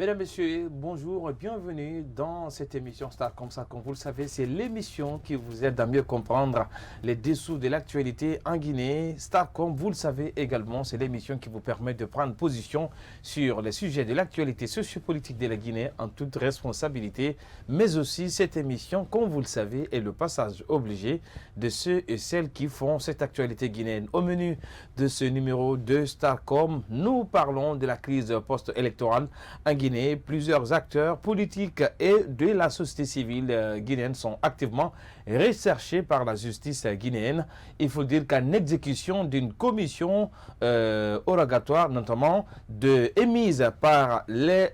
Mesdames, Messieurs, bonjour et bienvenue dans cette émission Star comme ça. Comme vous le savez, c'est l'émission qui vous aide à mieux comprendre les dessous de l'actualité en Guinée. Star, comme vous le savez également, c'est l'émission qui vous permet de prendre position sur les sujets de l'actualité sociopolitique de la Guinée en toute responsabilité. Mais aussi, cette émission, comme vous le savez, est le passage obligé de ceux et celles qui font cette actualité guinéenne. Au menu de ce numéro de Starcom, nous parlons de la crise post-électorale en Guinée. Plusieurs acteurs politiques et de la société civile guinéenne sont activement recherchés par la justice guinéenne. Il faut dire qu'en exécution d'une commission rogatoire, notamment émise par les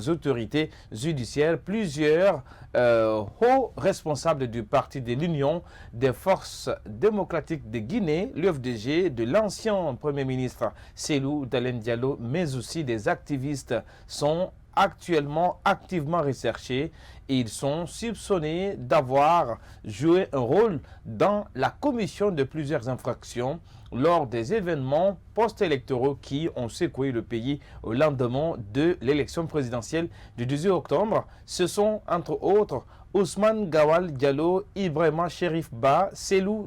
autorités judiciaires, plusieurs hauts responsables du parti de l'Union des forces démocratiques de Guinée, l'UFDG, de l'ancien Premier ministre Cellou Dalein Diallo, mais aussi des activistes sont actuellement activement recherchés. Ils sont soupçonnés d'avoir joué un rôle dans la commission de plusieurs infractions lors des événements post-électoraux qui ont secoué le pays au lendemain de l'élection présidentielle du 18 octobre. Ce sont entre autres Ousmane Gawal Diallo, Ibrahima Cherif Ba, Cellou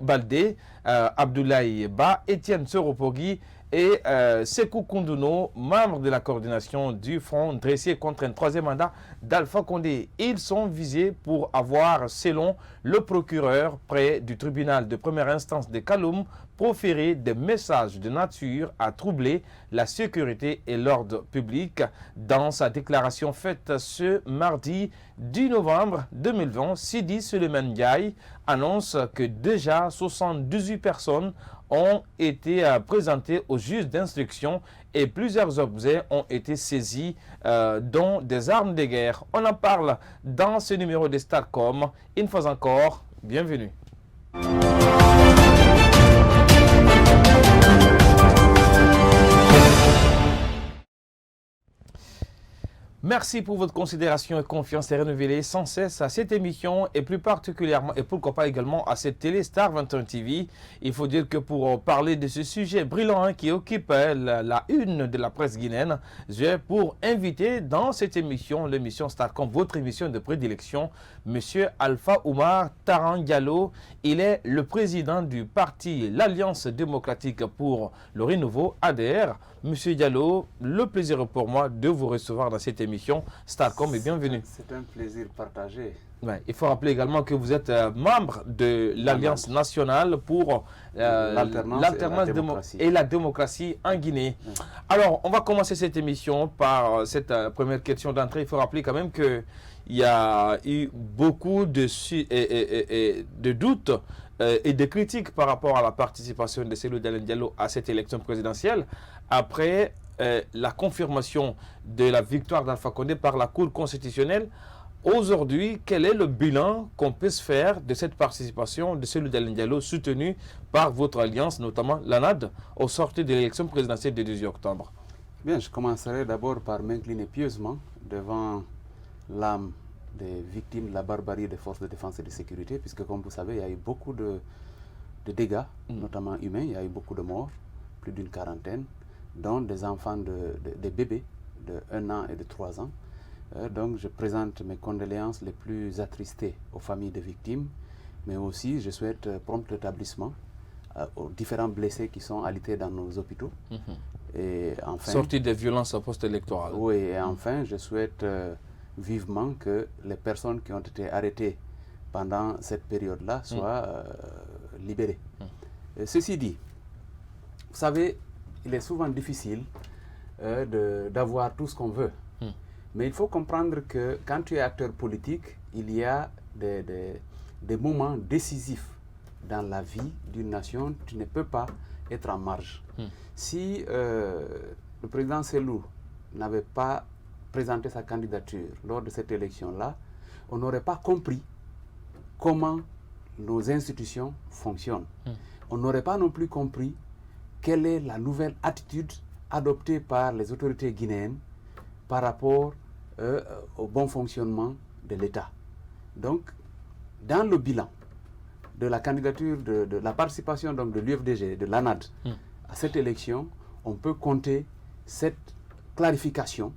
Baldé, Abdoulaye Ba, Étienne Soropogui et Sekou Koundouno, membre de la coordination du Front dressé contre un troisième mandat d'Alpha Condé. Ils sont visés pour avoir, selon le procureur près du tribunal de première instance de Kaloum, proféré des messages de nature à troubler la sécurité et l'ordre public. Dans sa déclaration faite ce mardi 10 novembre 2020, Sidi Suleiman Ndiaye annonce que déjà 78 personnes ont été présentés au juge d'instruction et plusieurs objets ont été saisis, dont des armes de guerre. On en parle dans ce numéro de Starcom. Une fois encore, bienvenue. Merci pour votre considération et confiance renouvelée sans cesse à cette émission et plus particulièrement et pourquoi pas également à cette télé Star 21 TV. Il faut dire que pour parler de ce sujet brillant qui occupe la une de la presse guinéenne, j'ai pour inviter dans cette émission, l'émission Starcom, votre émission de prédilection, Monsieur Alpha Oumar Taran Diallo. Il est le président du parti l'Alliance démocratique pour le renouveau ADR. Monsieur Diallo, le plaisir est pour moi de vous recevoir dans cette émission Starcom et bienvenue. C'est un plaisir partagé. Ouais, il faut rappeler également que vous êtes membre de l'Alliance nationale pour l'alternance et la démocratie en Guinée. Ouais. Alors, on va commencer cette émission par cette première question d'entrée. Il faut rappeler quand même qu'il y a eu beaucoup de doutes et de critiques par rapport à la participation de Cellou Dalein Diallo à cette élection présidentielle après la confirmation de la victoire d'Alpha Condé par la Cour constitutionnelle. Aujourd'hui, quel est le bilan qu'on peut se faire de cette participation de Cellou Dalein Diallo soutenue par votre alliance, notamment l'ANAD, au sortir de l'élection présidentielle du 18 octobre? Bien, je commencerai d'abord par m'incliner pieusement devant l'âme des victimes de la barbarie des forces de défense et de sécurité, puisque comme vous savez, il y a eu beaucoup de dégâts, notamment humains, il y a eu beaucoup de morts, plus d'une quarantaine, dont des enfants, des bébés de 1 an et de 3 ans. Donc je présente mes condoléances les plus attristées aux familles des victimes, mais aussi je souhaite prompt rétablissement aux différents blessés qui sont alités dans nos hôpitaux. Et enfin, sortie des violences post-électorales. Oui, et enfin je souhaite vivement que les personnes qui ont été arrêtées pendant cette période-là soient libérées. Ceci dit, vous savez, il est souvent difficile d'avoir tout ce qu'on veut. Mais il faut comprendre que quand tu es acteur politique, il y a des moments décisifs dans la vie d'une nation. Tu ne peux pas être en marge. Si le président Cellou n'avait pas présenté sa candidature lors de cette élection-là, on n'aurait pas compris comment nos institutions fonctionnent. On n'aurait pas non plus compris quelle est la nouvelle attitude adoptée par les autorités guinéennes par rapport au bon fonctionnement de l'État. Donc, dans le bilan de la candidature, de la participation donc, de l'UFDG, de l'ANAD, à cette élection, on peut compter 7 clarification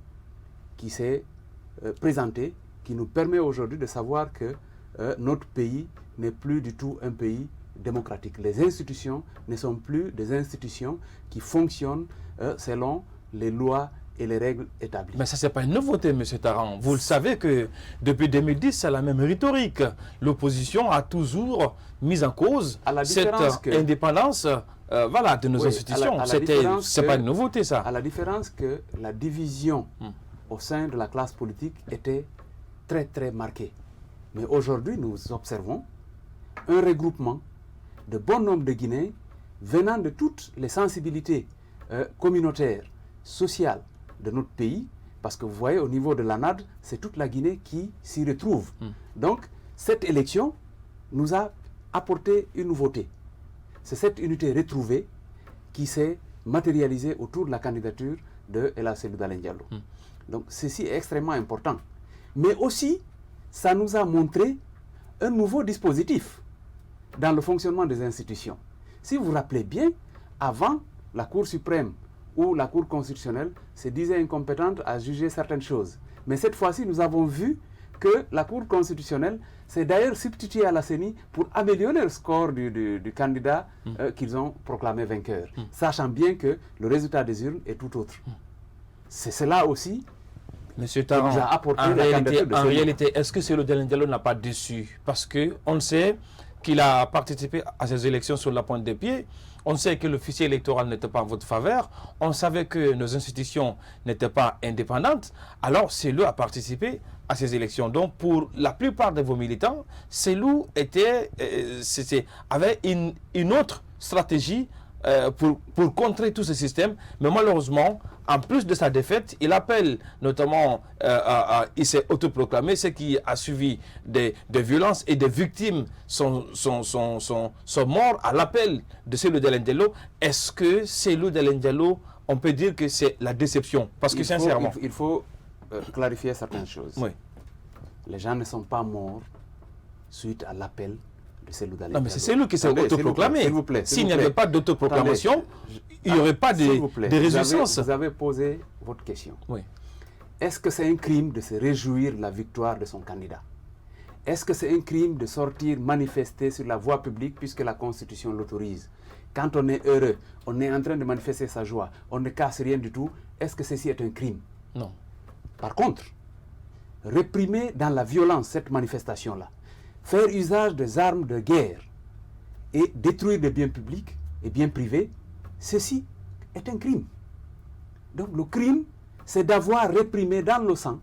qui s'est présentée, qui nous permet aujourd'hui de savoir que notre pays n'est plus du tout un pays démocratique. Les institutions ne sont plus des institutions qui fonctionnent selon les lois et les règles établies. Mais ça, ce n'est pas une nouveauté, M. Taran. Vous le savez que depuis 2010, c'est la même rhétorique. L'opposition a toujours mis en cause cette indépendance de nos institutions. Ce n'est pas une nouveauté, ça. À la différence que la division au sein de la classe politique était très, très marquée. Mais aujourd'hui, nous observons un regroupement de bon nombre de Guinéens venant de toutes les sensibilités communautaires, sociales de notre pays, parce que vous voyez, au niveau de l'ANAD, c'est toute la Guinée qui s'y retrouve. Donc, cette élection nous a apporté une nouveauté. C'est cette unité retrouvée qui s'est matérialisée autour de la candidature de El Hadji Cellou Dalein Diallo. Donc, ceci est extrêmement important. Mais aussi, ça nous a montré un nouveau dispositif dans le fonctionnement des institutions. Si vous vous rappelez bien, avant, la Cour suprême ou la Cour constitutionnelle se disait incompétente à juger certaines choses. Mais cette fois-ci, nous avons vu que la Cour constitutionnelle s'est d'ailleurs substituée à la CENI pour améliorer le score du candidat qu'ils ont proclamé vainqueur, sachant bien que le résultat des urnes est tout autre. C'est cela aussi Monsieur Taran, nous a apporté en réalité, est-ce que Cellou Dalein Diallo n'a pas déçu? Parce qu'on sait qu'il a participé à ces élections sur la pointe des pieds. On sait que le fichier électoral n'était pas en votre faveur. On savait que nos institutions n'étaient pas indépendantes. Alors, Cellou a participé à ces élections. Donc, pour la plupart de vos militants, Cellou avait une autre stratégie pour contrer tout ce système. Mais malheureusement, en plus de sa défaite, il appelle notamment, il s'est autoproclamé, ce qui a suivi des violences et des victimes sont morts à l'appel de Cellou Dalein Diallo. Est-ce que Cellou Dalein Diallo, on peut dire que c'est la déception? Parce que sincèrement... Il faut clarifier certaines choses. Oui. Les gens ne sont pas morts suite à l'appel de Cellou Dalein Diallo. Non, mais c'est Cellou qui s'est autoproclamé. S'il vous plaît. S'il n'y avait pas d'autoproclamation, il n'y aurait pas de résistance. Vous avez posé votre question. Oui. Est-ce que c'est un crime de se réjouir de la victoire de son candidat? Est-ce que c'est un crime de sortir manifester sur la voie publique puisque la Constitution l'autorise? Quand on est heureux, on est en train de manifester sa joie, on ne casse rien du tout, est-ce que ceci est un crime? Non. Par contre, réprimer dans la violence cette manifestation-là, faire usage des armes de guerre et détruire des biens publics et biens privés, ceci est un crime. Donc le crime, c'est d'avoir réprimé dans le sang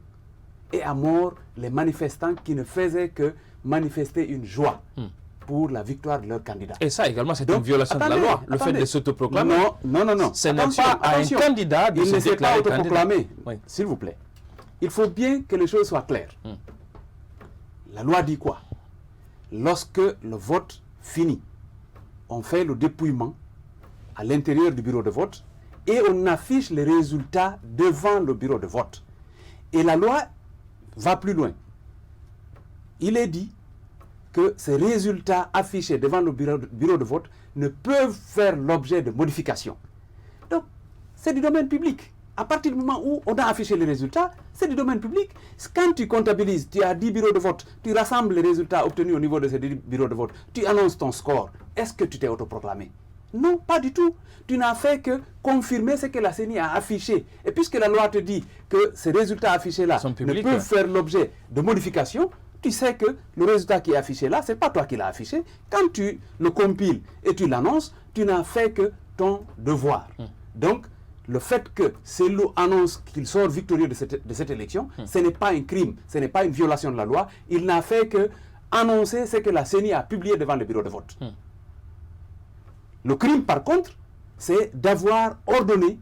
et à mort les manifestants qui ne faisaient que manifester une joie pour la victoire de leur candidat. Et ça également, c'est une violation de la loi, le fait de s'autoproclamer. Non. Ce n'est pas à un candidat de se déclarer candidat. Autoproclamé, s'il vous plaît. Il faut bien que les choses soient claires. La loi dit quoi? Lorsque le vote finit, on fait le dépouillement à l'intérieur du bureau de vote et on affiche les résultats devant le bureau de vote. Et la loi va plus loin. Il est dit que ces résultats affichés devant le bureau de vote ne peuvent faire l'objet de modifications. Donc, c'est du domaine public. À partir du moment où on a affiché les résultats, c'est du domaine public. Quand tu comptabilises, tu as 10 bureaux de vote, tu rassembles les résultats obtenus au niveau de ces 10 bureaux de vote, tu annonces ton score. Est-ce que tu t'es autoproclamé? Non, pas du tout. Tu n'as fait que confirmer ce que la CENI a affiché. Et puisque la loi te dit que ces résultats affichés-là ne peuvent faire l'objet de modifications, tu sais que le résultat qui est affiché là, ce n'est pas toi qui l'as affiché. Quand tu le compiles et tu l'annonces, tu n'as fait que ton devoir. Donc, le fait que Cellou annonce qu'il sort victorieux de cette élection, ce n'est pas un crime, ce n'est pas une violation de la loi. Il n'a fait que annoncer ce que la CENI a publié devant le bureau de vote. Le crime, par contre, c'est d'avoir ordonné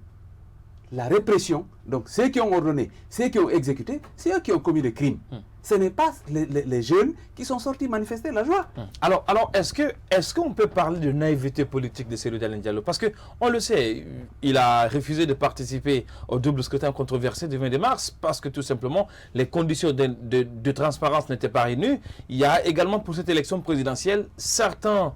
la répression. Donc, ceux qui ont ordonné, ceux qui ont exécuté, c'est eux qui ont commis le crime. Ce n'est pas les jeunes qui sont sortis manifester la joie. Alors est-ce qu'on peut parler de naïveté politique de Cellou Dalein Diallo? Parce qu'on le sait, il a refusé de participer au double scrutin controversé du 22 mars parce que tout simplement les conditions de transparence n'étaient pas réunies. Il y a également pour cette élection présidentielle certains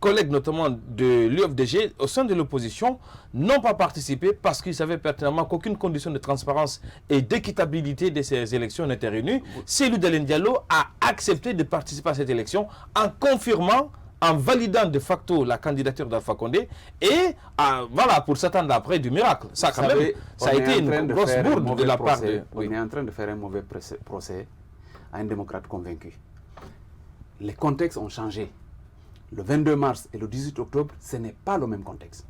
collègues notamment de l'UFDG au sein de l'opposition n'ont pas participé parce qu'ils savaient pertinemment qu'aucune condition de transparence et d'équitabilité de ces élections n'était réunie. Cellou Dalein Diallo a accepté de participer à cette élection en confirmant, en validant de facto la candidature d'Alpha Condé et voilà, pour s'attendre après du miracle. Ça, quand même, ça a été une grosse bourde de la part de... On est en train de faire un mauvais procès à un démocrate convaincu. Les contextes ont changé. Le 22 mars et le 18 octobre, ce n'est pas le même contexte.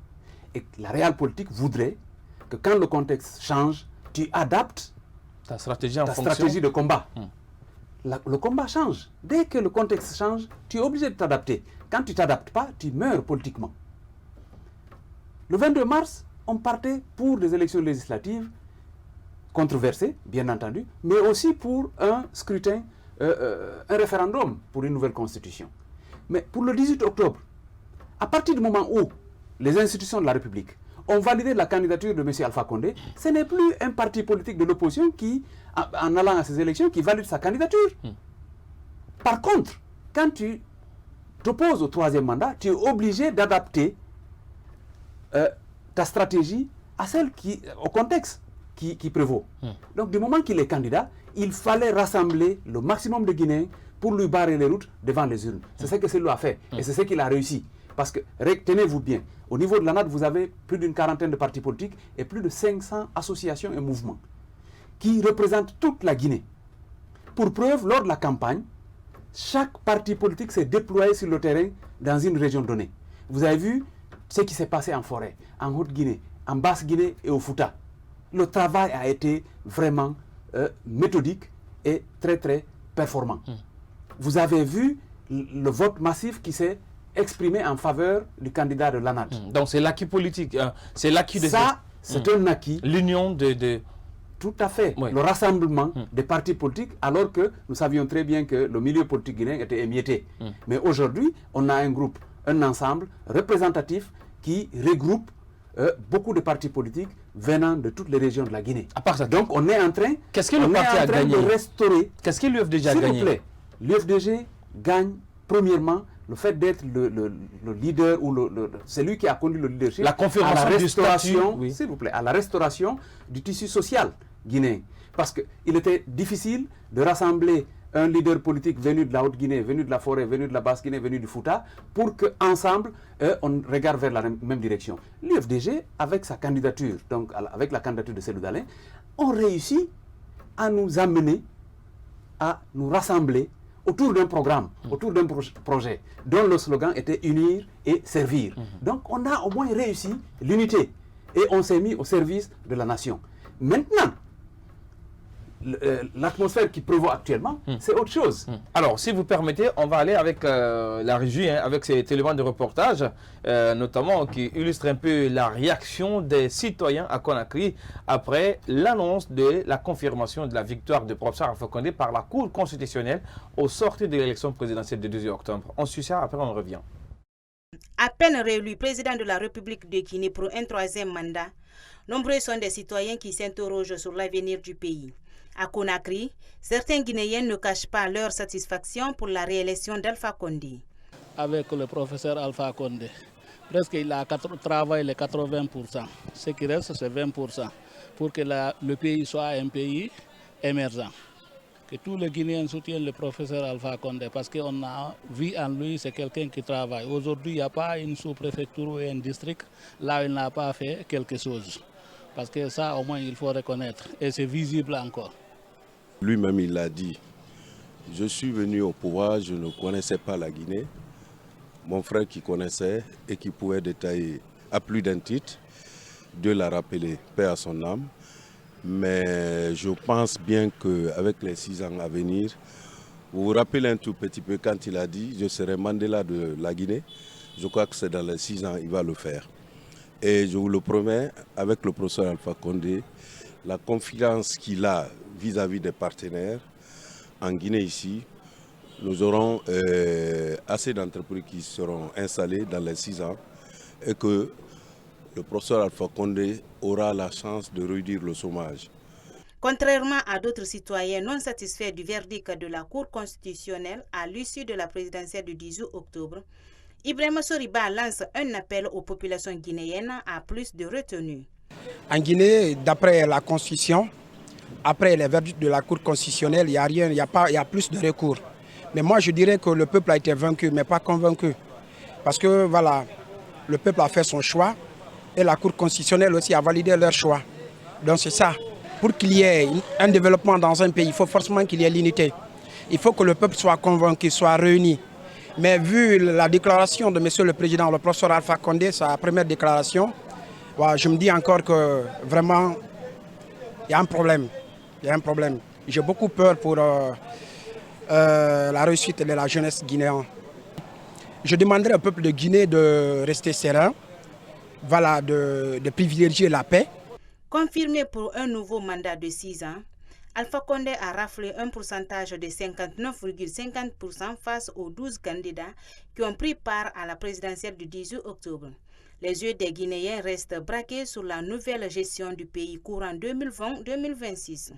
Et la réelle politique voudrait que quand le contexte change, tu adaptes ta stratégie en fonction. Stratégie de combat. Le combat change. Dès que le contexte change, tu es obligé de t'adapter. Quand tu ne t'adaptes pas, tu meurs politiquement. Le 22 mars, on partait pour des élections législatives controversées, bien entendu, mais aussi pour un scrutin, un référendum pour une nouvelle constitution. Mais pour le 18 octobre, à partir du moment où les institutions de la République ont validé la candidature de M. Alpha Condé, ce n'est plus un parti politique de l'opposition qui, en allant à ces élections, qui valide sa candidature. Par contre, quand tu t'opposes au troisième mandat, tu es obligé d'adapter ta stratégie à celle au contexte qui prévaut. Donc, du moment qu'il est candidat, il fallait rassembler le maximum de Guinéens pour lui barrer les routes devant les urnes. C'est ce que Cellou a fait et c'est ce qu'il a réussi. Parce que, retenez-vous bien, au niveau de l'ANAD, vous avez plus d'une quarantaine de partis politiques et plus de 500 associations et mouvements qui représentent toute la Guinée. Pour preuve, lors de la campagne, chaque parti politique s'est déployé sur le terrain dans une région donnée. Vous avez vu ce qui s'est passé en forêt, en Haute-Guinée, en Basse-Guinée et au Fouta. Le travail a été vraiment méthodique et très très performant. Vous avez vu le vote massif qui s'est exprimé en faveur du candidat de l'ANAD. Donc c'est l'acquis politique, c'est l'acquis de... Ça, c'est un acquis. L'union de... Tout à fait. Oui. Le rassemblement des partis politiques, alors que nous savions très bien que le milieu politique guinéen était émietté. Mais aujourd'hui, on a un groupe, un ensemble représentatif qui regroupe beaucoup de partis politiques venant de toutes les régions de la Guinée. À part ça, donc on est en train, qu'est-ce que le parti a gagné de restaurer... Qu'est-ce que l'UFDG a gagné? S'il vous plaît, l'UFDG gagne premièrement le fait d'être le leader ou celui qui a conduit le leadership la confirmation à la restauration, oui. s'il vous plaît, à la restauration du tissu social guinéen. Parce qu'il était difficile de rassembler un leader politique venu de la Haute-Guinée, venu de la Forêt, venu de la Basse-Guinée, venu du Fouta, pour qu'ensemble, on regarde vers la même direction. L'UFDG, avec sa candidature, donc avec la candidature de Cellou Dalein, ont réussi à nous amener, à nous rassembler autour d'un programme, autour d'un projet, dont le slogan était « Unir et servir ». Donc, on a au moins réussi l'unité et on s'est mis au service de la nation. Maintenant, l'atmosphère qui prévaut actuellement, c'est autre chose. Alors, si vous permettez, on va aller avec la régie, avec cet élément de reportage, notamment qui illustre un peu la réaction des citoyens à Conakry après l'annonce de la confirmation de la victoire de Professeur Alpha Condé par la Cour constitutionnelle au sortir de l'élection présidentielle du 2 octobre. On suit ça, après on revient. À peine réélu président de la République de Guinée pour un troisième mandat, nombreux sont des citoyens qui s'interrogent sur l'avenir du pays. À Conakry, certains Guinéens ne cachent pas leur satisfaction pour la réélection d'Alpha Condé. Avec le professeur Alpha Condé, presque il a travaillé les 80%. Ce qui reste, c'est 20% pour que le pays soit un pays émergent. Que tous les Guinéens soutiennent le professeur Alpha Condé parce qu'on a vu en lui, c'est quelqu'un qui travaille. Aujourd'hui, il n'y a pas une sous-préfecture ou un district là où il n'a pas fait quelque chose. Parce que ça, au moins, il faut reconnaître. Et c'est visible encore. Lui-même, il l'a dit. Je suis venu au pouvoir, je ne connaissais pas la Guinée. Mon frère qui connaissait et qui pouvait détailler à plus d'un titre, Dieu l'a rappelé, paix à son âme. Mais je pense bien qu'avec les 6 ans à venir, vous vous rappelez un tout petit peu quand il a dit « je serai Mandela de la Guinée ». Je crois que c'est dans les 6 ans il va le faire. Et je vous le promets, avec le professeur Alpha Condé, la confiance qu'il a vis-à-vis des partenaires, en Guinée ici, nous aurons assez d'entreprises qui seront installées dans les 6 ans et que le professeur Alpha Condé aura la chance de réduire le chômage. Contrairement à d'autres citoyens non satisfaits du verdict de la Cour constitutionnelle à l'issue de la présidentielle du 18 octobre, Ibrahima Soriba lance un appel aux populations guinéennes à plus de retenue. En Guinée, d'après la Constitution, après les verdicts de la Cour constitutionnelle, il y a plus de recours. Mais moi, je dirais que le peuple a été vaincu, mais pas convaincu. Parce que voilà, le peuple a fait son choix et la Cour constitutionnelle aussi a validé leur choix. Donc c'est ça. Pour qu'il y ait un développement dans un pays, il faut forcément qu'il y ait l'unité. Il faut que le peuple soit convaincu, soit réuni. Mais vu la déclaration de M. le Président, le professeur Alpha Condé, sa première déclaration, je me dis encore que vraiment, il y a un problème. Il y a un problème. J'ai beaucoup peur pour la réussite de la jeunesse guinéenne. Je demanderai au peuple de Guinée de rester serein, voilà, de privilégier la paix. Confirmé pour un nouveau mandat de 6 ans, Alpha Condé a raflé un pourcentage de 59,50% face aux 12 candidats qui ont pris part à la présidentielle du 18 octobre. Les yeux des Guinéens restent braqués sur la nouvelle gestion du pays courant 2020-2026.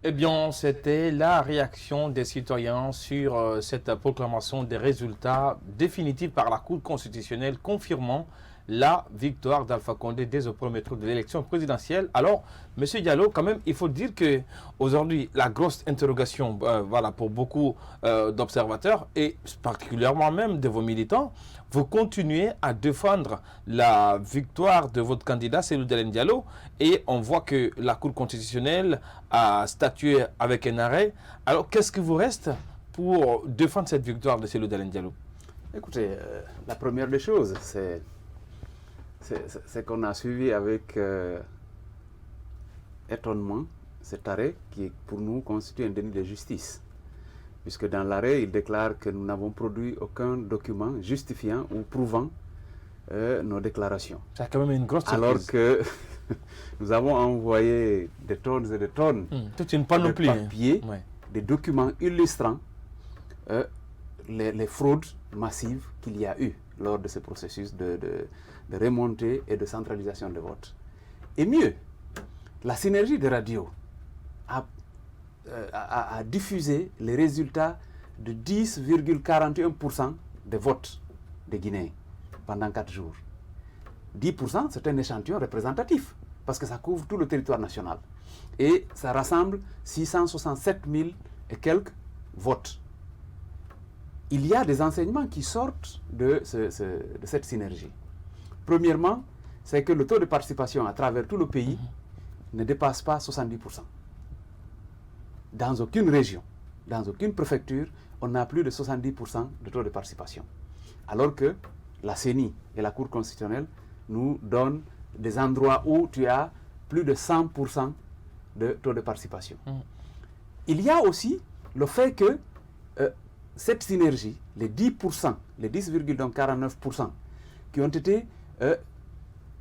Eh bien, c'était la réaction des citoyens sur cette proclamation des résultats définitifs par la Cour constitutionnelle confirmant la victoire d'Alpha Condé dès au premier tour de l'élection présidentielle. Alors, M. Diallo, quand même, il faut dire qu'aujourd'hui, la grosse interrogation voilà, pour beaucoup d'observateurs et particulièrement même de vos militants, vous continuez à défendre la victoire de votre candidat, Cellou Dalein Diallo, et on voit que la Cour constitutionnelle a statué avec un arrêt. Alors, qu'est-ce qui vous reste pour défendre cette victoire de Cellou Dalein Diallo? Écoutez, la première des choses, c'est qu'on a suivi avec étonnement cet arrêt qui, pour nous, constitue un déni de justice. Puisque dans l'arrêt, il déclare que nous n'avons produit aucun document justifiant ou prouvant nos déclarations. C'est quand même une grosse surprise. Alors que nous avons envoyé des tonnes et des tonnes toute une panoplie, de papiers, des documents illustrant les fraudes massives qu'il y a eu lors de ce processus de remontée et de centralisation de vote. Et mieux, la synergie de radio a diffusé les résultats de 10,41% des votes des Guinéens pendant 4 jours. 10%, c'est un échantillon représentatif parce que ça couvre tout le territoire national. Et ça rassemble 667 000 et quelques votes. Il y a des enseignements qui sortent de cette synergie. Premièrement, c'est que le taux de participation à travers tout le pays ne dépasse pas 70%. Dans aucune région, dans aucune préfecture, on n'a plus de 70% de taux de participation. Alors que la CENI et la Cour constitutionnelle nous donnent des endroits où tu as plus de 100% de taux de participation. Il y a aussi le fait que cette synergie, les 10%, les 10,49% qui ont été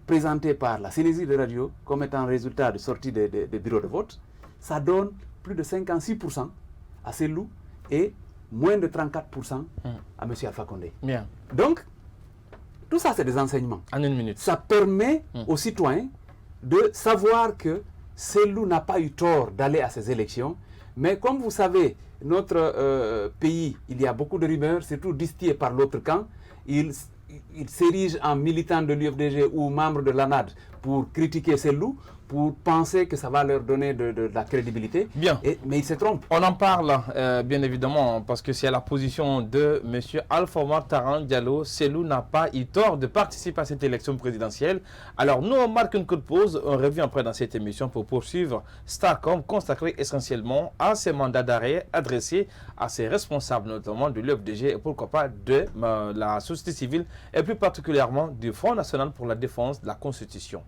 présentés par la synergie de radio comme étant résultat de sortie des bureaux de vote, ça donne plus de 56% à Cellou et moins de 34% à M. Alpha Condé. Bien. Donc, tout ça, c'est des enseignements. En une minute. Ça permet aux citoyens de savoir que Cellou n'a pas eu tort d'aller à ces élections. Mais comme vous savez, notre pays, il y a beaucoup de rumeurs, surtout distillées par l'autre camp. Il s'érige en militant de l'UFDG ou membre de l'ANAD pour critiquer Cellou, pour penser que ça va leur donner de la crédibilité. Bien. Mais ils se trompent. On en parle, bien évidemment, parce que c'est la position de M. Alpha Omar Taran Diallo. Cellou n'a pas eu tort de participer à cette élection présidentielle. Alors, nous, on marque une courte pause. On revient après dans cette émission pour poursuivre Starcom, consacré essentiellement à ces mandats d'arrêt adressés à ses responsables, notamment de l'UFDG et pourquoi pas de la société civile et plus particulièrement du Front national pour la défense de la Constitution.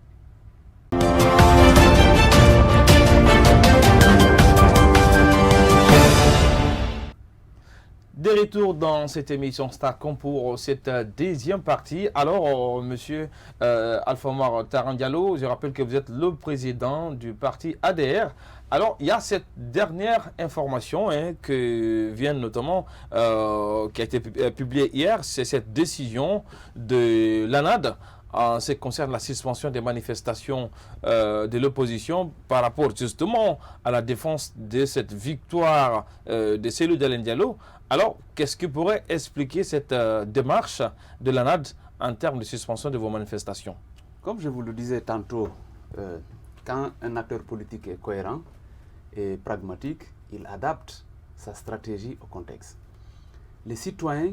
De retour dans cette émission Starcom pour cette deuxième partie. Alors, monsieur Alpha Omar Taran Diallo, je rappelle que vous êtes le président du parti ADR. Alors, il y a cette dernière information que vient notamment, qui a été publiée hier, c'est cette décision de l'ANAD en ce qui concerne la suspension des manifestations de l'opposition par rapport justement à la défense de cette victoire de Cellou Dalein Diallo. Alors, qu'est-ce qui pourrait expliquer cette démarche de l'ANAD en termes de suspension de vos manifestations? Comme je vous le disais tantôt, quand un acteur politique est cohérent et pragmatique, il adapte sa stratégie au contexte. Les citoyens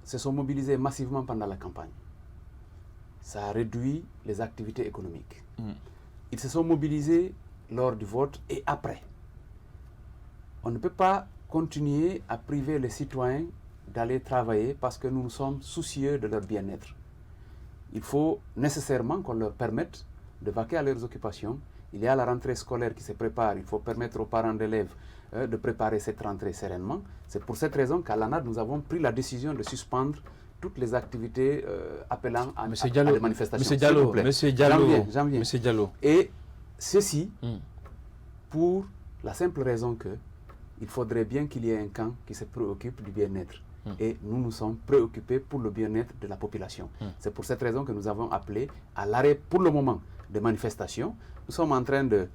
se sont mobilisés massivement pendant la campagne. Ça a réduit les activités économiques. Ils se sont mobilisés lors du vote et après. On ne peut pas continuer à priver les citoyens d'aller travailler parce que nous sommes soucieux de leur bien-être. Il faut nécessairement qu'on leur permette de vaquer à leurs occupations. Il y a la rentrée scolaire qui se prépare. Il faut permettre aux parents d'élèves de préparer cette rentrée sereinement. C'est pour cette raison qu'à l'ANAD, nous avons pris la décision de suspendre toutes les activités appelant à des manifestations. Monsieur Diallo. Et ceci pour la simple raison que il faudrait bien qu'il y ait un camp qui se préoccupe du bien-être. Et nous nous sommes préoccupés pour le bien-être de la population. C'est pour cette raison que nous avons appelé à l'arrêt pour le moment des manifestations. Nous sommes en train de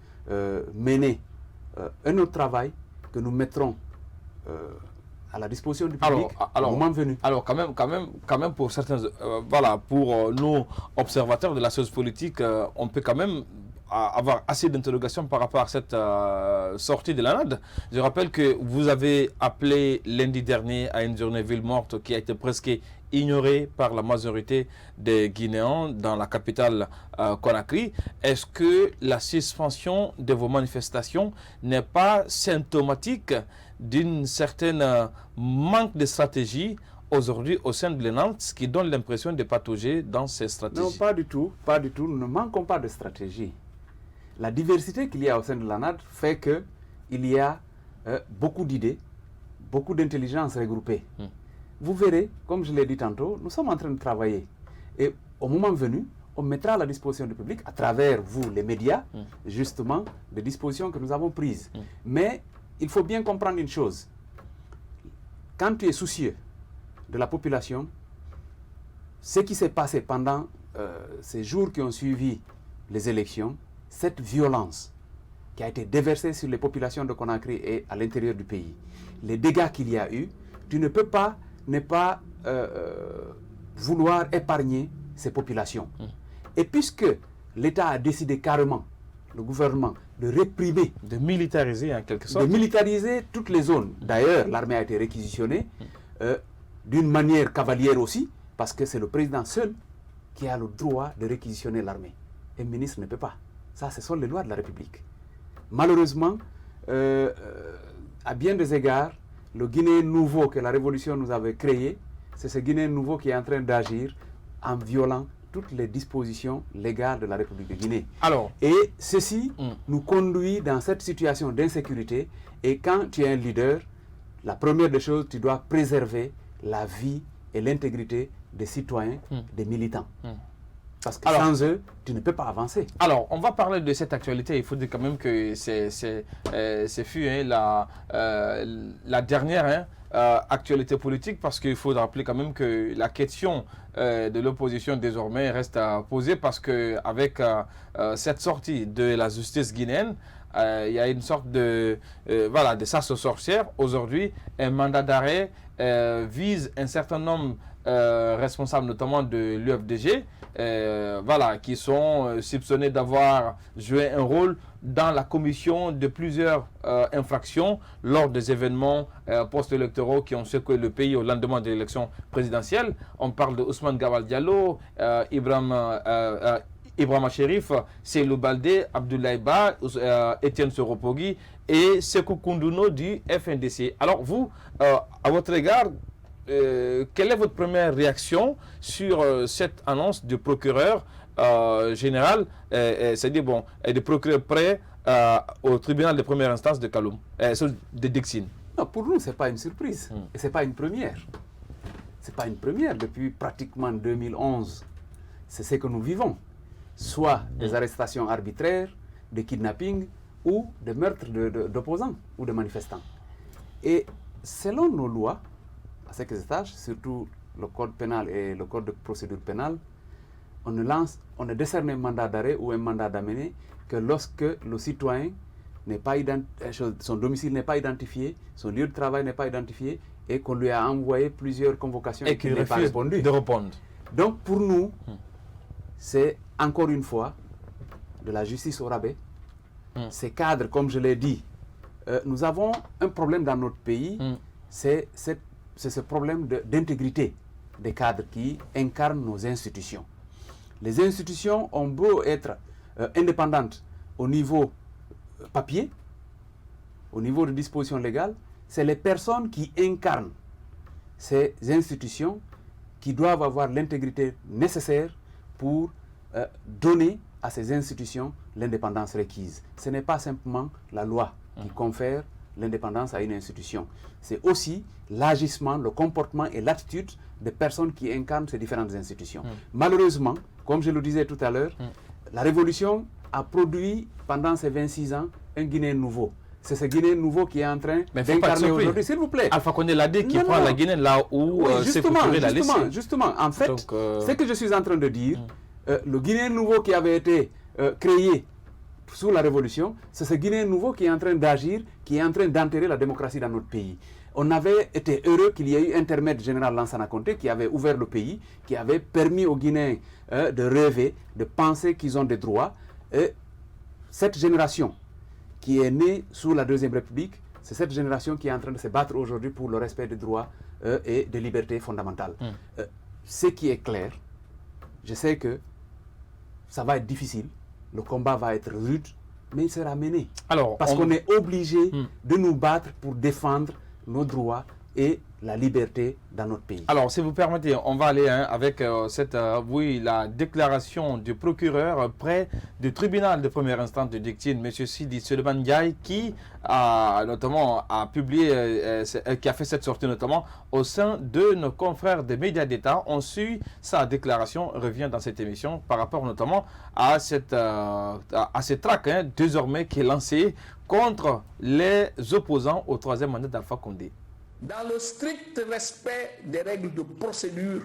mener un autre travail que nous mettrons à la disposition du public au moment venu. Alors quand même pour certains, voilà, pour nous observateurs de la chose politique, on peut quand même avoir assez d'interrogations par rapport à cette sortie de l'ANAD. Je rappelle que vous avez appelé lundi dernier à une journée ville morte qui a été presque ignorée par la majorité des Guinéens dans la capitale Conakry. Est-ce que la suspension de vos manifestations n'est pas symptomatique d'une certaine manque de stratégie aujourd'hui au sein de l'ENANT, ce qui donne l'impression de patauger dans ces stratégies? Non, pas du tout. Nous ne manquons pas de stratégie. La diversité qu'il y a au sein de l'ANAD fait qu'il y a beaucoup d'idées, beaucoup d'intelligence regroupée. Vous verrez, comme je l'ai dit tantôt, nous sommes en train de travailler. Et au moment venu, on mettra à la disposition du public, à travers vous, les médias, justement, des dispositions que nous avons prises. Mais il faut bien comprendre une chose. Quand tu es soucieux de la population, ce qui s'est passé pendant ces jours qui ont suivi les élections, cette violence qui a été déversée sur les populations de Conakry et à l'intérieur du pays, les dégâts qu'il y a eu, tu ne peux pas ne pas vouloir épargner ces populations. Et puisque l'État a décidé carrément, le gouvernement, de réprimer, de militariser en quelque sorte, de militariser toutes les zones. D'ailleurs, l'armée a été réquisitionnée d'une manière cavalière aussi, parce que c'est le président seul qui a le droit de réquisitionner l'armée. Un ministre ne peut pas. Ça, ce sont les lois de la République. Malheureusement, à bien des égards, le Guinéen nouveau que la Révolution nous avait créé, c'est ce Guinéen nouveau qui est en train d'agir en violant toutes les dispositions légales de la République de Guinée. Et ceci nous conduit dans cette situation d'insécurité. Et quand tu es un leader, la première des choses, tu dois préserver la vie et l'intégrité des citoyens, des militants. Parce que sans eux, tu ne peux pas avancer. Alors, on va parler de cette actualité. Il faut dire quand même que c'est fut la dernière actualité politique, parce qu'il faut rappeler quand même que la question de l'opposition désormais reste à poser, parce qu'avec cette sortie de la justice guinéenne, il y a une sorte de chasse aux sorcières. Aujourd'hui, un mandat d'arrêt vise un certain nombre responsables, notamment de l'UFDG, qui sont soupçonnés d'avoir joué un rôle dans la commission de plusieurs infractions lors des événements post-électoraux qui ont secoué le pays au lendemain de l'élection présidentielle. On parle de Ousmane Gawal Diallo, Ibrahima Cherif, Seylou Baldé, Abdoulaye Ba, Etienne Soropogui et Sekou Koundouno du FNDC. Alors vous, à votre égard, quelle est votre première réaction sur cette annonce du procureur général, c'est-à-dire du procureur près au tribunal de première instance de Kaloum, de Dixine? Non, pour nous, ce n'est pas une surprise. Et ce n'est pas une première. Ce n'est pas une première. Depuis pratiquement 2011, c'est ce que nous vivons. Soit des arrestations arbitraires, des kidnappings ou des meurtres d'opposants ou de manifestants. Et selon nos lois, à ce que je sache, surtout le code pénal et le code de procédure pénale, on ne décerne un mandat d'arrêt ou un mandat d'amener que lorsque le citoyen n'est pas son domicile n'est pas identifié, son lieu de travail n'est pas identifié et qu'on lui a envoyé plusieurs convocations et qu'il n'a pas refuse répondu. de répondre. Donc pour nous, c'est encore une fois de la justice au rabais. Ces cadres, comme je l'ai dit, nous avons un problème dans notre pays, c'est ce problème d'intégrité des cadres qui incarnent nos institutions. Les institutions ont beau être indépendantes au niveau papier, au niveau de disposition légale, c'est les personnes qui incarnent ces institutions qui doivent avoir l'intégrité nécessaire pour donner à ces institutions l'indépendance requise. Ce n'est pas simplement la loi qui confère l'indépendance à une institution. C'est aussi l'agissement, le comportement et l'attitude des personnes qui incarnent ces différentes institutions. Malheureusement, comme je le disais tout à l'heure, la révolution a produit pendant ces 26 ans un Guinéen nouveau. C'est ce Guinéen nouveau qui est en train d'incarner aujourd'hui. S'il vous plaît. Alpha Condé l'a dit, qui prend la Guinée là où c'est couturé la laisser. Justement, en fait, ce que je suis en train de dire, le Guinéen nouveau qui avait été créé sous la révolution, c'est ce Guinéen nouveau qui est en train d'agir, qui est en train d'enterrer la démocratie dans notre pays. On avait été heureux qu'il y ait eu intermède général Lansana Conté qui avait ouvert le pays, qui avait permis aux Guinéens de rêver, de penser qu'ils ont des droits. Et cette génération qui est née sous la Deuxième République, c'est cette génération qui est en train de se battre aujourd'hui pour le respect des droits et des libertés fondamentales. Ce qui est clair, je sais que ça va être difficile, le combat va être rude, mais il sera mené. Alors, parce qu'on est obligé de nous battre pour défendre nos droits et la liberté dans notre pays. Alors, si vous permettez, on va aller avec la déclaration du procureur près du tribunal de première instance de Dictine, M. Sidi Suleiman Ndiaye, qui a publié, qui a fait cette sortie notamment au sein de nos confrères des médias d'État. On suit sa déclaration, revient dans cette émission par rapport notamment à cette traque désormais qui est lancée contre les opposants au troisième mandat d'Alpha Condé. Dans le strict respect des règles de procédure,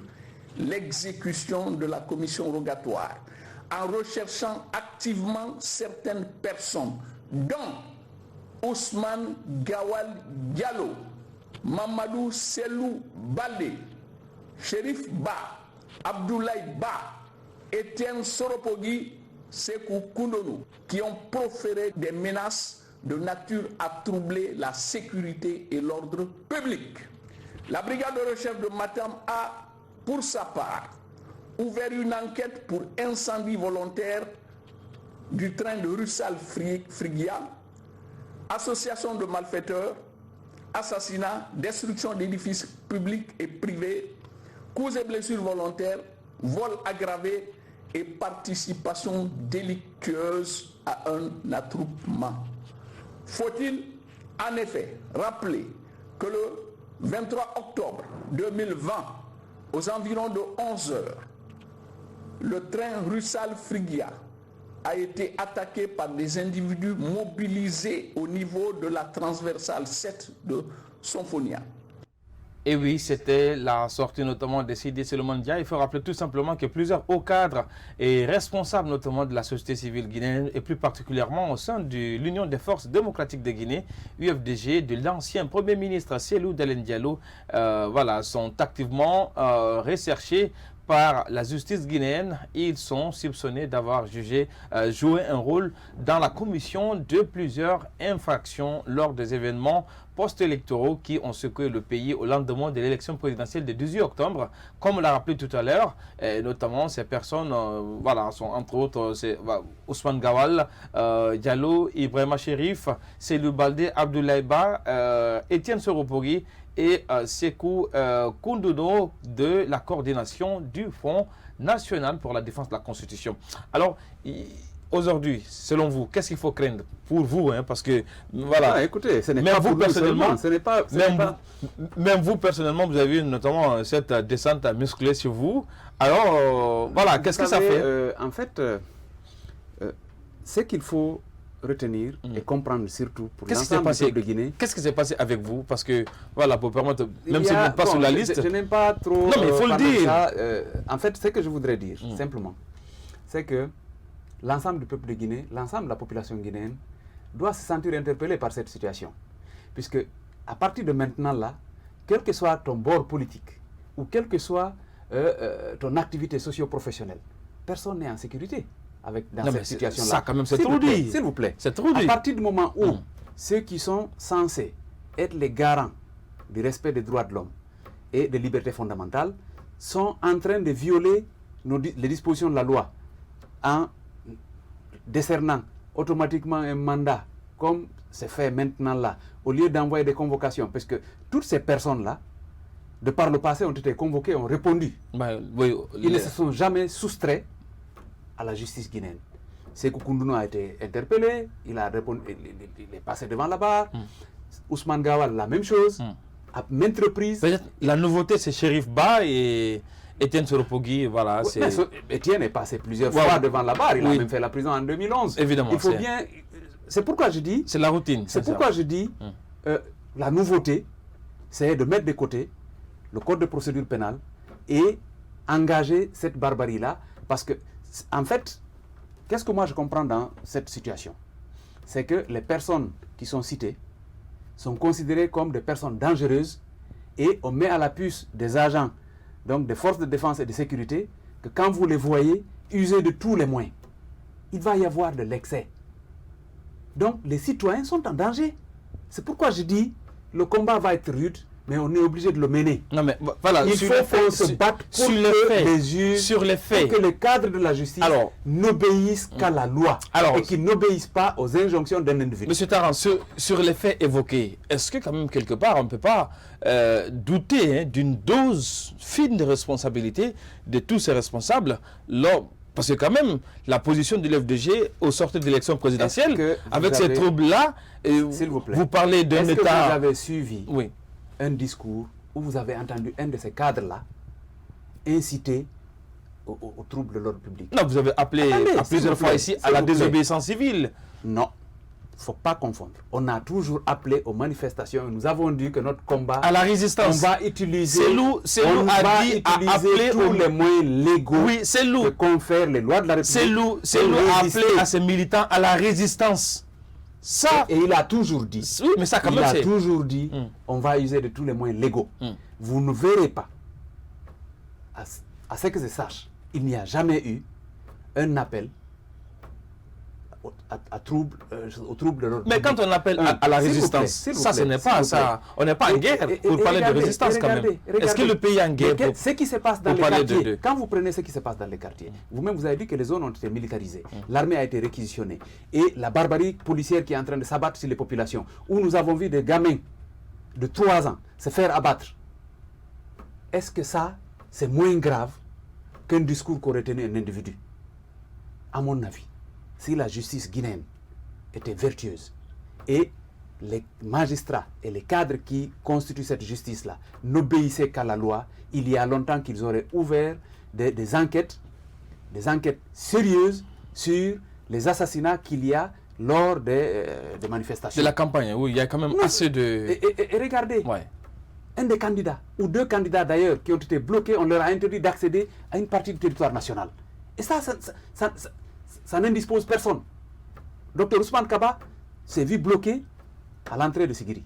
l'exécution de la commission rogatoire, en recherchant activement certaines personnes, dont Ousmane Gawal Diallo, Mamadou Selou Balde, Chérif Ba, Abdoulaye Ba, Etienne Soropogui, Sekou Koundonou, qui ont proféré des menaces de nature à troubler la sécurité et l'ordre public. La brigade de recherche de Matam a, pour sa part, ouvert une enquête pour incendie volontaire du train de Russal-Frigia, association de malfaiteurs, assassinat, destruction d'édifices publics et privés, coups et blessures volontaires, vol aggravé et participation délictueuse à un attroupement. Faut-il en effet rappeler que le 23 octobre 2020, aux environs de 11 heures, le train Russal-Frigia a été attaqué par des individus mobilisés au niveau de la transversale 7 de Sonfonia. Et oui, c'était la sortie notamment de Sidi Suleiman Ndiaye. Il faut rappeler tout simplement que plusieurs hauts cadres et responsables notamment de la société civile guinéenne et plus particulièrement au sein de l'Union des forces démocratiques de Guinée, UFDG, de l'ancien Premier ministre Cellou Dalein Diallo, sont activement recherchés par la justice guinéenne. Ils sont soupçonnés d'avoir joué un rôle dans la commission de plusieurs infractions lors des événements post-électoraux qui ont secoué le pays au lendemain de l'élection présidentielle du 18 octobre. Comme on l'a rappelé tout à l'heure, notamment ces personnes sont entre autres Ousmane Gawal Diallo, Ibrahima Chérif, Selou Balde, Abdoulaye Ba, Etienne Soropogui et Sekou Koundonou de la coordination du Front national pour la défense de la Constitution. Alors, aujourd'hui, selon vous, qu'est-ce qu'il faut craindre pour vous, hein, parce que voilà. Ah, écoutez, ce n'est Même pas vous pour nous personnellement, seulement, même vous personnellement, vous avez vu notamment cette descente musclée sur vous. Alors, voilà, qu'est-ce que ça fait? En fait, ce qu'il faut retenir et comprendre surtout pour l'ensemble du peuple de Guinée. Qu'est-ce qui s'est passé avec vous? Parce que, voilà, pour permettre, même si vous n'êtes pas sur la liste. Je n'aime pas trop. Non, mais il faut le dire. Ça. En fait, ce que je voudrais dire, simplement, c'est que l'ensemble du peuple de Guinée, l'ensemble de la population guinéenne, doit se sentir interpellé par cette situation. Puisque, à partir de maintenant, là, quel que soit ton bord politique, ou quelle que soit ton activité socio-professionnelle, personne n'est en sécurité. Dans cette situation-là. Ça, quand même, c'est trop dit. S'il vous plaît. C'est trop dit. À partir du moment où ceux qui sont censés être les garants du respect des droits de l'homme et des libertés fondamentales sont en train de violer les dispositions de la loi en décernant automatiquement un mandat, comme c'est fait maintenant là, au lieu d'envoyer des convocations, parce que toutes ces personnes-là, de par le passé, ont été convoquées, ont répondu. Ils ne se sont jamais soustraits à la justice guinéenne. Sékou Koundouna a été interpellé, il est passé devant la barre. Ousmane Gawal, la même chose, à maintes reprises. La nouveauté, c'est Chérif Ba et Étienne Soropogui. Voilà, Étienne est passé plusieurs fois devant la barre, il a même fait la prison en 2011. Évidemment. Il faut bien. C'est pourquoi je dis. C'est la routine. C'est pourquoi je dis la nouveauté, c'est de mettre de côté le code de procédure pénale et engager cette barbarie-là, parce que en fait, qu'est-ce que moi je comprends dans cette situation? C'est que les personnes qui sont citées sont considérées comme des personnes dangereuses et on met à la puce des agents, donc des forces de défense et de sécurité, que quand vous les voyez user de tous les moyens, il va y avoir de l'excès. Donc les citoyens sont en danger. C'est pourquoi je dis, le combat va être rude, mais on est obligé de le mener. Non, mais voilà, il faut qu'on se batte pour que les juges, sur les faits, pour que les cadres de la justice n'obéissent qu'à la loi et qu'ils n'obéissent pas aux injonctions d'un individu. Monsieur Taran, sur les faits évoqués, est-ce que quand même quelque part on ne peut pas douter d'une dose fine de responsabilité de tous ces responsables parce que quand même, la position de l'FDG au sortir de l'élection présidentielle, avec ces troubles-là, vous parlez d'un État... Est-ce que vous avez suivi un discours où vous avez entendu un de ces cadres-là inciter au trouble de l'ordre public? Non, vous avez appelé à plusieurs fois ici à la désobéissance civile. Non, il ne faut pas confondre. On a toujours appelé aux manifestations et nous avons dit que notre combat... À la résistance. On va utiliser... C'est nous a dit à appeler tous les moyens légaux que confèrent les lois de la République. C'est nous a appelé à ces militants à la résistance. Ça, et il a toujours dit, oui, mais ça, quand même, il a toujours dit, on va user de tous les moyens légaux. Vous ne verrez pas, à ce que je sache, il n'y a jamais eu un appel au trouble de l'ordre. Mais quand on appelle à la résistance, ça ce n'est pas ça. On n'est pas en guerre pour parler de résistance quand même. Est-ce que le pays est en guerre pour ce qui se passe dans les quartiers, quand vous prenez ce qui se passe dans les quartiers, vous-même vous avez dit que les zones ont été militarisées, l'armée a été réquisitionnée et la barbarie policière qui est en train de s'abattre sur les populations, où nous avons vu des gamins de 3 ans se faire abattre. Est-ce que ça, c'est moins grave qu'un discours qu'aurait tenu un individu? À mon avis, si la justice guinéenne était vertueuse et les magistrats et les cadres qui constituent cette justice-là n'obéissaient qu'à la loi, il y a longtemps qu'ils auraient ouvert des enquêtes sérieuses sur les assassinats qu'il y a lors des manifestations. De la campagne, oui, il y a quand même assez de... Et regardez, un des candidats, ou 2 candidats d'ailleurs, qui ont été bloqués, on leur a interdit d'accéder à une partie du territoire national. Et ça n'indispose personne. Dr Ousmane Kaba s'est vu bloqué à l'entrée de Sigiri.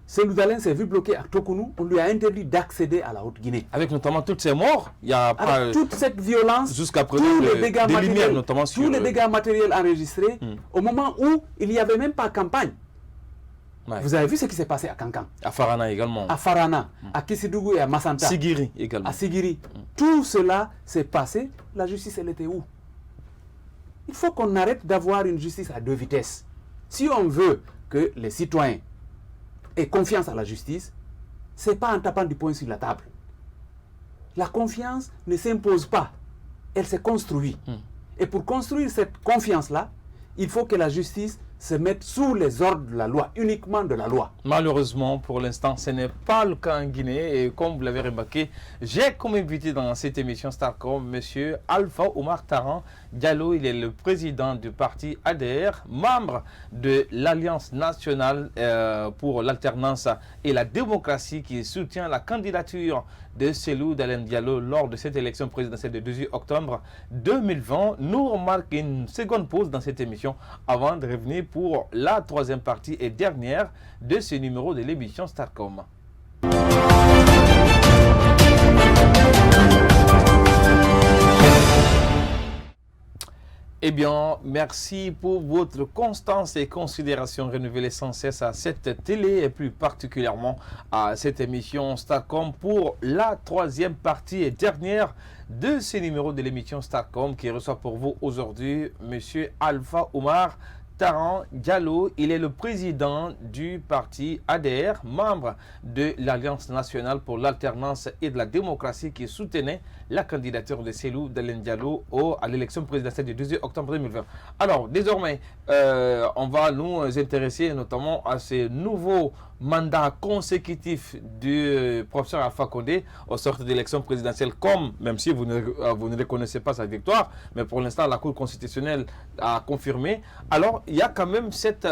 Seydou Dalein s'est vu bloqué à Tokounou. On lui a interdit d'accéder à la Haute-Guinée. Avec notamment toutes ces morts, il y a pas... toute cette violence, jusqu'à présent, tous les dégâts matériels enregistrés, au moment où il n'y avait même pas campagne. Vous avez vu ce qui s'est passé à Kankan. À Farana également. À Farana, à Kissidougou et à Massanta. Sigiri également. À Sigiri. Tout cela s'est passé. La justice, elle était où? Il faut qu'on arrête d'avoir une justice à 2 vitesses. Si on veut que les citoyens aient confiance à la justice, ce n'est pas en tapant du poing sur la table. La confiance ne s'impose pas. Elle se construit. Et pour construire cette confiance-là, il faut que la justice se mette sous les ordres de la loi, uniquement de la loi. Malheureusement, pour l'instant, ce n'est pas le cas en Guinée. Et comme vous l'avez remarqué, j'ai comme invité dans cette émission Starcom M. Alpha Oumar Taran Diallo. Il est le président du parti ADR, membre de l'Alliance nationale pour l'alternance et la démocratie qui soutient la candidature de Cellou Dalein Diallo lors de cette élection présidentielle du 18 octobre 2020. Nous remarquons une seconde pause dans cette émission avant de revenir pour la troisième partie et dernière de ce numéro de l'émission Starcom. Eh bien, merci pour votre constance et considération renouvelée sans cesse à cette télé et plus particulièrement à cette émission Starcom pour la troisième partie et dernière de ce numéro de l'émission Starcom qui reçoit pour vous aujourd'hui M. Alpha Oumar Taran Diallo. Il est le président du parti ADR, membre de l'Alliance nationale pour l'alternance et de la démocratie qui soutenait la candidature de Cellou Dalein Diallo à l'élection présidentielle du 18 octobre 2020. Alors, désormais, on va nous intéresser notamment à ce nouveau mandat consécutif du professeur Alpha Condé au sortir de l'élection présidentielle, comme, même si vous ne reconnaissez pas sa victoire, mais pour l'instant, la Cour constitutionnelle a confirmé. Alors, il y a quand même cette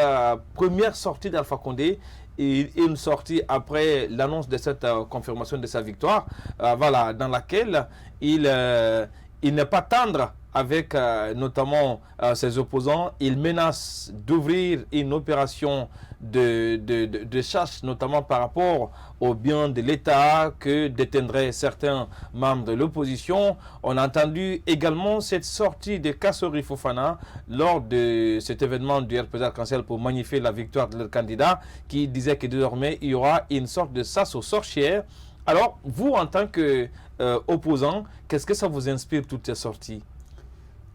première sortie d'Alpha Condé et une sortie après l'annonce de cette confirmation de sa victoire, voilà, dans laquelle il n'est pas tendre avec notamment ses opposants. Il menace d'ouvrir une opération de chasse, notamment par rapport aux biens de l'État que détiendraient certains membres de l'opposition. On a entendu également cette sortie de Kassori Fofana lors de cet événement du RPZ Arc-en-Ciel pour magnifier la victoire de leur candidat, qui disait que désormais il y aura une sorte de chasse aux sorcières. Alors, vous, en tant qu'opposant, qu'est-ce que ça vous inspire, toutes ces sorties?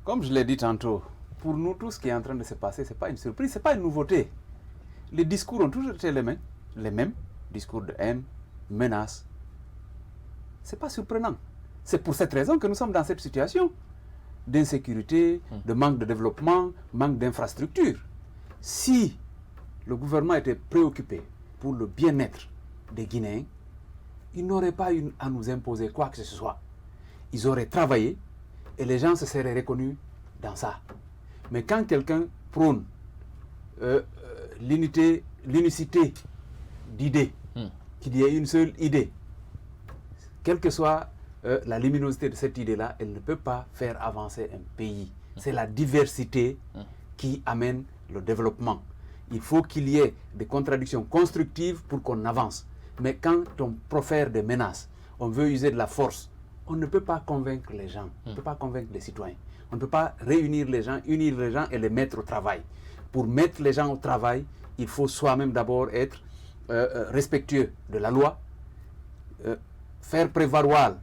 Comme je l'ai dit tantôt, pour nous, tout ce qui est en train de se passer, ce n'est pas une surprise, ce n'est pas une nouveauté. Les discours ont toujours été les mêmes discours de haine, menaces. Ce n'est pas surprenant. C'est pour cette raison que nous sommes dans cette situation d'insécurité, de manque de développement, manque d'infrastructures. Si le gouvernement était préoccupé pour le bien-être des Guinéens, ils n'auraient pas eu à nous imposer quoi que ce soit. Ils auraient travaillé et les gens se seraient reconnus dans ça. Mais quand quelqu'un prône l'unicité d'idées, qu'il y ait une seule idée, quelle que soit la luminosité de cette idée-là, elle ne peut pas faire avancer un pays. C'est la diversité qui amène le développement. Il faut qu'il y ait des contradictions constructives pour qu'on avance. Mais quand on profère des menaces, on veut user de la force, on ne peut pas convaincre les gens, on ne peut pas convaincre les citoyens. On ne peut pas réunir les gens, unir les gens et les mettre au travail. Pour mettre les gens au travail, il faut soi-même d'abord être respectueux de la loi, faire prévaloir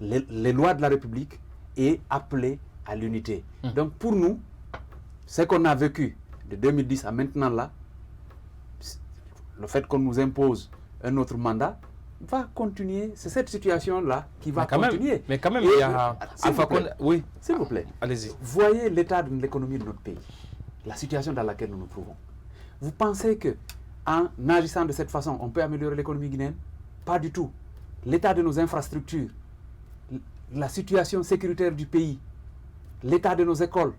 les lois de la République et appeler à l'unité. Donc pour nous, ce qu'on a vécu de 2010 à maintenant là, le fait qu'on nous impose un autre mandat, va continuer. C'est cette situation-là qui va continuer. Mais quand même, il y a Alpha Condé. Oui. S'il vous plaît. Allez-y. Voyez l'état de l'économie de notre pays, la situation dans laquelle nous nous trouvons. Vous pensez qu'en agissant de cette façon, on peut améliorer l'économie guinéenne? Pas du tout. L'état de nos infrastructures, la situation sécuritaire du pays, l'état de nos écoles,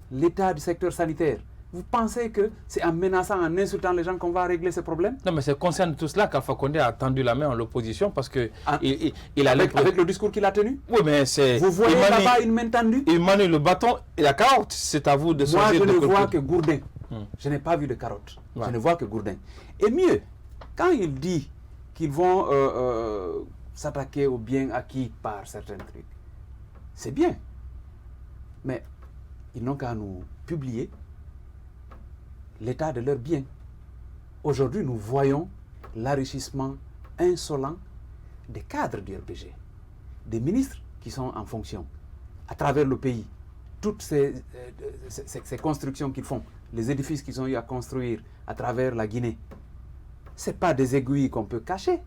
l'état du secteur sanitaire. Vous pensez que c'est en menaçant, en insultant les gens qu'on va régler ces problèmes? Non, mais c'est conscient de tout cela qu'Alpha Condé a tendu la main à l'opposition parce que il a avec le discours qu'il a tenu. Oui, mais c'est. Vous voyez là-bas une main tendue? Il manie le bâton et la carotte. C'est à vous de choisir. Moi, je ne vois que Gourdin. Je n'ai pas vu de carotte. Ouais. Je ne vois que Gourdin. Et mieux, quand il dit qu'ils vont s'attaquer aux biens acquis par certains trucs, c'est bien. Mais ils n'ont qu'à nous publier l'état de leurs biens. Aujourd'hui, nous voyons l'enrichissement insolent des cadres du RPG, des ministres qui sont en fonction à travers le pays. Toutes ces constructions qu'ils font, les édifices qu'ils ont eu à construire à travers la Guinée, ce n'est pas des aiguilles qu'on peut cacher,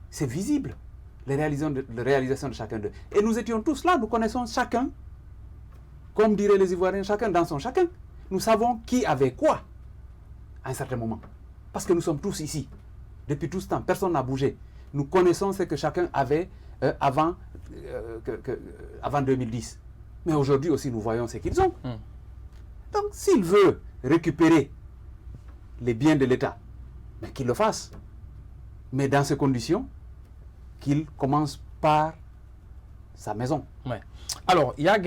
c'est visible, les réalisations de chacun d'eux. Et nous étions tous là, nous connaissons chacun Comme diraient les Ivoiriens, chacun dans son chacun. Nous savons qui avait quoi à un certain moment. Parce que nous sommes tous ici. Depuis tout ce temps, personne n'a bougé. Nous connaissons ce que chacun avait avant 2010. Mais aujourd'hui aussi, nous voyons ce qu'ils ont. Donc, s'il veut récupérer les biens de l'État, mais qu'il le fasse. Mais dans ces conditions, qu'il commence par sa maison. Ouais. Alors, il y a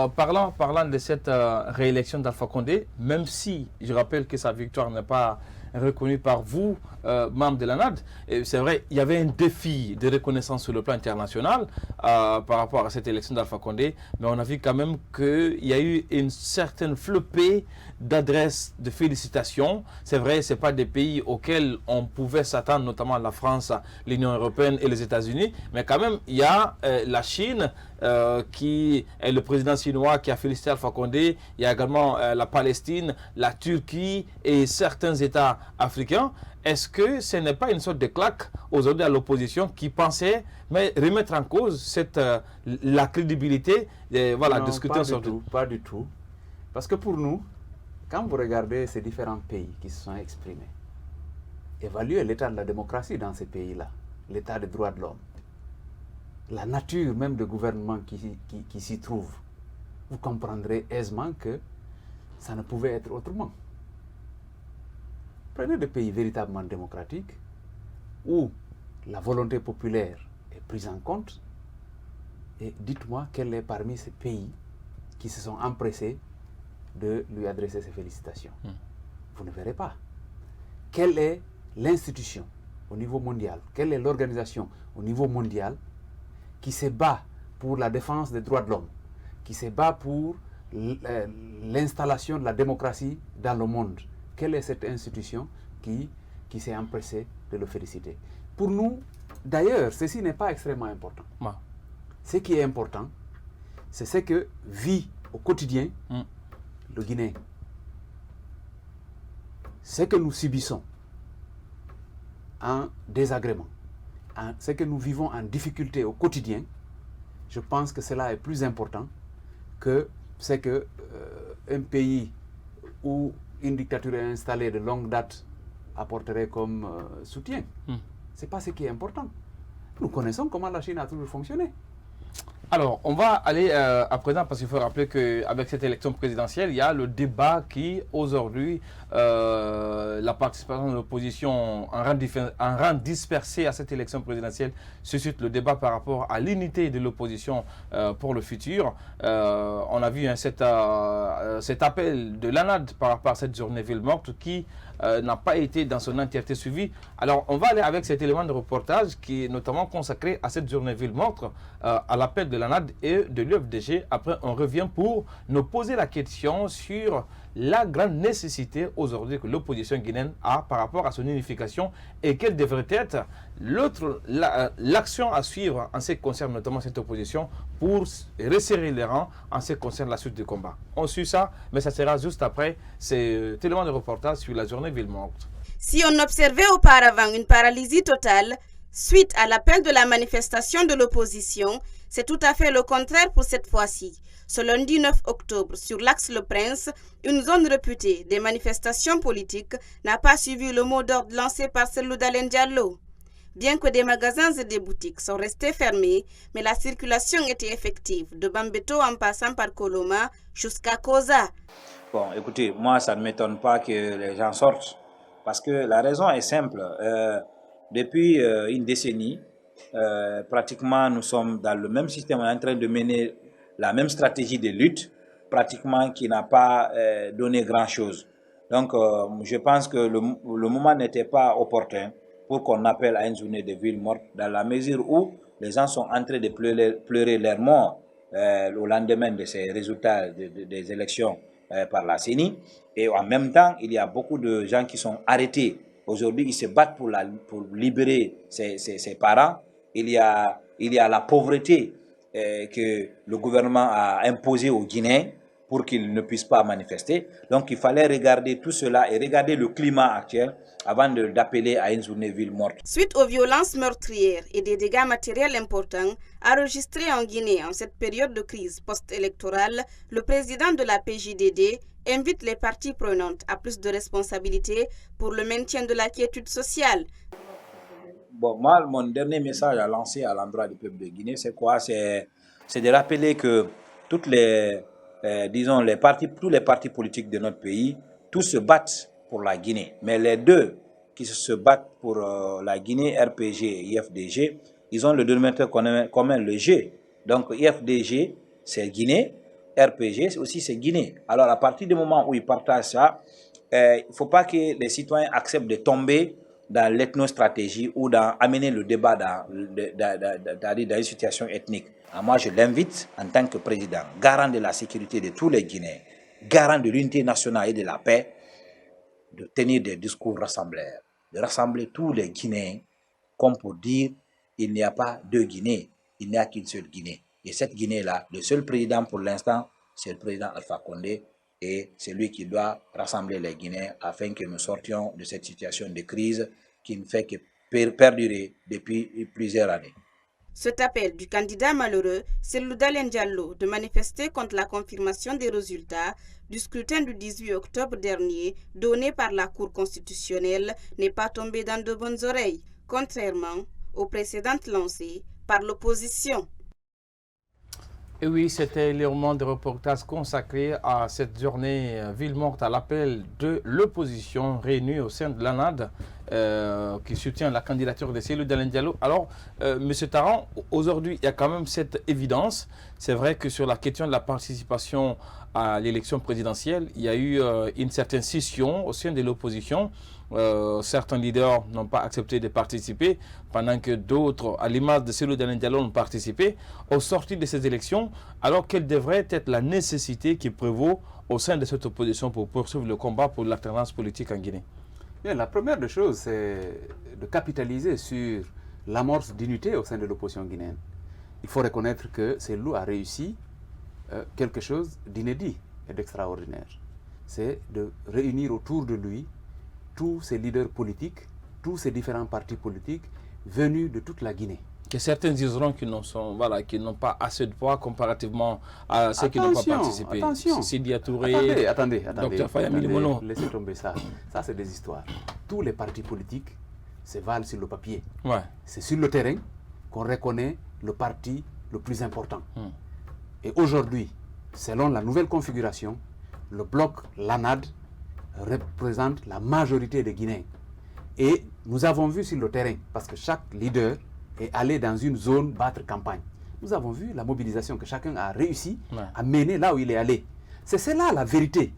parlant de cette réélection d'Alpha Condé, même si je rappelle que sa victoire n'est pas reconnue par vous, membres de l'ANAD, c'est vrai, il y avait un défi de reconnaissance sur le plan international par rapport à cette élection d'Alpha Condé, mais on a vu quand même qu'il y a eu une certaine flopée d'adresses de félicitations. C'est vrai, ce n'est pas des pays auxquels on pouvait s'attendre, notamment la France, l'Union européenne et les États-Unis, mais quand même, il y a la Chine, qui est le président chinois qui a félicité Alpha Condé. Il y a également la Palestine, la Turquie et certains États africains. Est-ce que ce n'est pas une sorte de claque aujourd'hui à l'opposition qui pensait remettre en cause la crédibilité non, de scrutin sur tout? Pas du tout. Parce que pour nous, quand vous regardez ces différents pays qui se sont exprimés, évaluez l'état de la démocratie dans ces pays-là, l'état des droits de l'homme, la nature même de gouvernement qui s'y trouve, vous comprendrez aisément que ça ne pouvait être autrement. Prenez des pays véritablement démocratiques où la volonté populaire est prise en compte et dites-moi quel est parmi ces pays qui se sont empressés de lui adresser ses félicitations. Vous ne verrez pas. Quelle est l'institution au niveau mondial, quelle est l'organisation au niveau mondial qui se bat pour la défense des droits de l'homme, qui se bat pour l'installation de la démocratie dans le monde? Quelle est cette institution qui s'est empressée de le féliciter? Pour nous, d'ailleurs, ceci n'est pas extrêmement important. Ce qui est important, c'est ce que vit au quotidien le Guinéen. Ce que nous subissons en désagrément, ce que nous vivons en difficulté au quotidien, je pense que cela est plus important que ce que un pays où une dictature est installée de longue date apporterait comme soutien. Ce n'est pas ce qui est important. Nous connaissons comment la Chine a toujours fonctionné. Alors, on va aller à présent, parce qu'il faut rappeler qu'avec cette élection présidentielle, il y a le débat qui, aujourd'hui, la participation de l'opposition en rang dispersé à cette élection présidentielle suscite le débat par rapport à l'unité de l'opposition pour le futur. On a vu cet appel de l'ANAD par rapport à cette journée ville morte qui n'a pas été dans son entièreté suivi. Alors, on va aller avec cet élément de reportage qui est notamment consacré à cette journée ville morte, à l'appel de l'ANAD et de l'UFDG. Après, on revient pour nous poser la question sur la grande nécessité aujourd'hui que l'opposition guinéenne a par rapport à son unification et quelle devrait être l'action à suivre en ce qui concerne notamment cette opposition pour resserrer les rangs en ce qui concerne la suite du combat. On suit ça, mais ça sera juste après ces éléments de reportage sur la journée ville morte. Si on observait auparavant une paralysie totale suite à l'appel de la manifestation de l'opposition, c'est tout à fait le contraire pour cette fois-ci. Ce lundi 9 octobre, sur l'axe Le Prince, une zone réputée des manifestations politiques n'a pas suivi le mot d'ordre lancé par Cellou Dalein Diallo. Bien que des magasins et des boutiques sont restés fermés, mais la circulation était effective, de Bambeto en passant par Koloma jusqu'à Koza. Bon, écoutez, moi, ça ne m'étonne pas que les gens sortent, parce que la raison est simple. Depuis une décennie, pratiquement, nous sommes dans le même système, on est en train de mener la même stratégie de lutte, pratiquement qui n'a pas donné grand-chose. Donc, je pense que le moment n'était pas opportun pour qu'on appelle à une journée de ville morte, dans la mesure où les gens sont en train de pleurer leur mort au lendemain de ces résultats des élections par la CENI. Et en même temps, il y a beaucoup de gens qui sont arrêtés. Aujourd'hui, ils se battent pour libérer ses parents. Il y a la pauvreté que le gouvernement a imposée aux Guinéens. pour qu'ils ne puissent pas manifester. Donc il fallait regarder tout cela et regarder le climat actuel avant d'appeler à une journée ville morte. Suite aux violences meurtrières et des dégâts matériels importants enregistrés en Guinée en cette période de crise post-électorale, le président de la PJDD invite les parties prenantes à plus de responsabilités pour le maintien de la quiétude sociale. Bon, moi, mon dernier message à lancer à l'endroit du peuple de Guinée, c'est quoi? C'est de rappeler que toutes les, disons, tous les partis politiques de notre pays, tous se battent pour la Guinée. Mais les deux qui se battent pour la Guinée, RPG et IFDG, ils ont le dénominateur commun, le G. Donc IFDG, c'est Guinée, RPG aussi, c'est Guinée. Alors à partir du moment où ils partagent ça, il ne faut pas que les citoyens acceptent de tomber dans l'ethnostratégie ou d'amener le débat dans une situation ethnique. Alors moi, je l'invite en tant que président, garant de la sécurité de tous les Guinéens, garant de l'unité nationale et de la paix, de tenir des discours rassembleurs, de rassembler tous les Guinéens, comme pour dire il n'y a pas deux Guinées, il n'y a qu'une seule Guinée. Et cette Guinée-là, le seul président pour l'instant, c'est le président Alpha Condé, et c'est lui qui doit rassembler les Guinéens afin que nous sortions de cette situation de crise qui ne fait que perdurer depuis plusieurs années. Cet appel du candidat malheureux, Cellou Dalein Diallo, de manifester contre la confirmation des résultats du scrutin du 18 octobre dernier donné par la Cour constitutionnelle, n'est pas tombé dans de bonnes oreilles, contrairement aux précédentes lancées par l'opposition. Et oui, c'était le moment de reportage consacré à cette journée ville morte à l'appel de l'opposition réunie au sein de l'ANAD qui soutient la candidature de Cellou Dalein Diallo. Alors, M. Taran, aujourd'hui, il y a quand même cette évidence. C'est vrai que sur la question de la participation à l'élection présidentielle, il y a eu une certaine scission au sein de l'opposition. Certains leaders n'ont pas accepté de participer, pendant que d'autres, à l'image de Cellou Dalein Diallo, ont participé aux sorties de ces élections. Alors, quelle devrait être la nécessité qui prévaut au sein de cette opposition pour poursuivre le combat pour l'alternance politique en Guinée? Bien, la première des choses, c'est de capitaliser sur l'amorce d'unité au sein de l'opposition guinéenne. Il faut reconnaître que Cellou a réussi quelque chose d'inédit et d'extraordinaire. C'est de réunir autour de lui tous ces leaders politiques, tous ces différents partis politiques venus de toute la Guinée. Que certains diront qu'ils n'ont pas assez de poids comparativement à ceux qui n'ont pas participé. Attention, Sidi Touré, attendez, Dr Fayami Limono. Laissez tomber ça. Ça, c'est des histoires. Tous les partis politiques se valent sur le papier. Ouais. C'est sur le terrain qu'on reconnaît le parti le plus important. Et aujourd'hui, selon la nouvelle configuration, le bloc l'ANAD représente la majorité des Guinéens. Et nous avons vu sur le terrain, parce que chaque leader est allé dans une zone battre campagne. Nous avons vu la mobilisation que chacun a réussi à mener là où il est allé. C'est cela la vérité.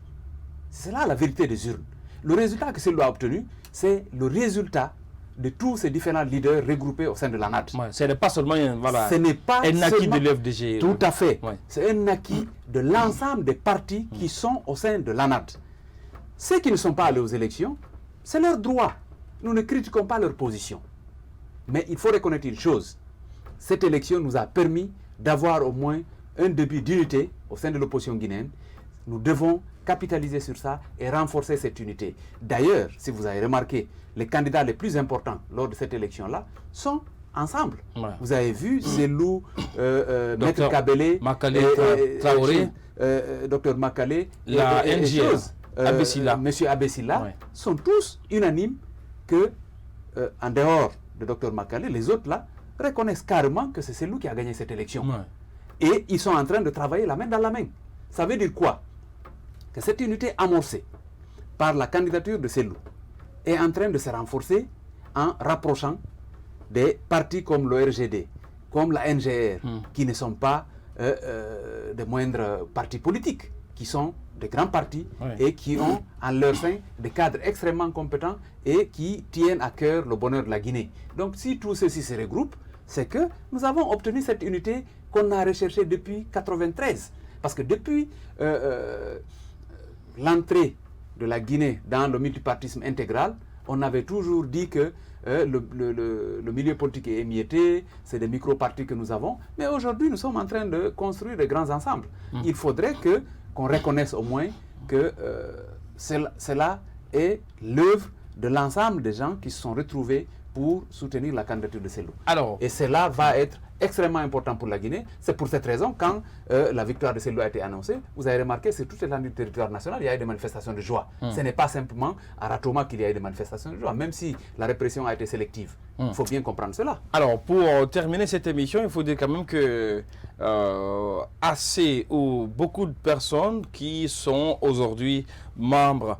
C'est cela la vérité des urnes. Le résultat que celui-là a obtenu, c'est le résultat de tous ces différents leaders regroupés au sein de l'ANAD. Ce n'est pas seulement un acquis de l'FDG. Tout à fait. C'est un acquis de l'ensemble des partis qui sont au sein de l'ANAD. Ceux qui ne sont pas allés aux élections, c'est leur droit. Nous ne critiquons pas leur position. Mais il faut reconnaître une chose. Cette élection nous a permis d'avoir au moins un début d'unité au sein de l'opposition guinéenne. Nous devons capitaliser sur ça et renforcer cette unité. D'ailleurs, si vous avez remarqué, les candidats les plus importants lors de cette élection-là sont ensemble. Vous avez vu Cellou, Maître Kabele, Traoré, Dr Makale, la NGS. Monsieur Abessila, sont tous unanimes que, en dehors de Dr Makale, les autres là reconnaissent carrément que c'est Cellou qui a gagné cette élection. Et ils sont en train de travailler la main dans la main. Ça veut dire quoi? Que cette unité amorcée par la candidature de Cellou est en train de se renforcer en rapprochant des partis comme le RGD, comme la NGR, qui ne sont pas de moindres partis politiques, qui sont de grands partis et qui ont en leur sein des cadres extrêmement compétents et qui tiennent à cœur le bonheur de la Guinée. Donc si tout ceci se regroupe, c'est que nous avons obtenu cette unité qu'on a recherchée depuis 1993. Parce que depuis l'entrée de la Guinée dans le multipartisme intégral, on avait toujours dit que le milieu politique est émietté, c'est des micro-partis que nous avons, mais aujourd'hui nous sommes en train de construire des grands ensembles. Il faudrait qu'on reconnaisse au moins que cela est l'œuvre de l'ensemble des gens qui se sont retrouvés pour soutenir la candidature de Cellou. Et cela va être extrêmement important pour la Guinée. C'est pour cette raison, quand la victoire de Cellou a été annoncée, vous avez remarqué, c'est toute l'étendue du territoire national, il y a eu des manifestations de joie. Ce n'est pas simplement à Ratoma qu'il y a eu des manifestations de joie, même si la répression a été sélective. Il faut bien comprendre cela. Alors, pour terminer cette émission, il faut dire quand même que assez ou beaucoup de personnes qui sont aujourd'hui membres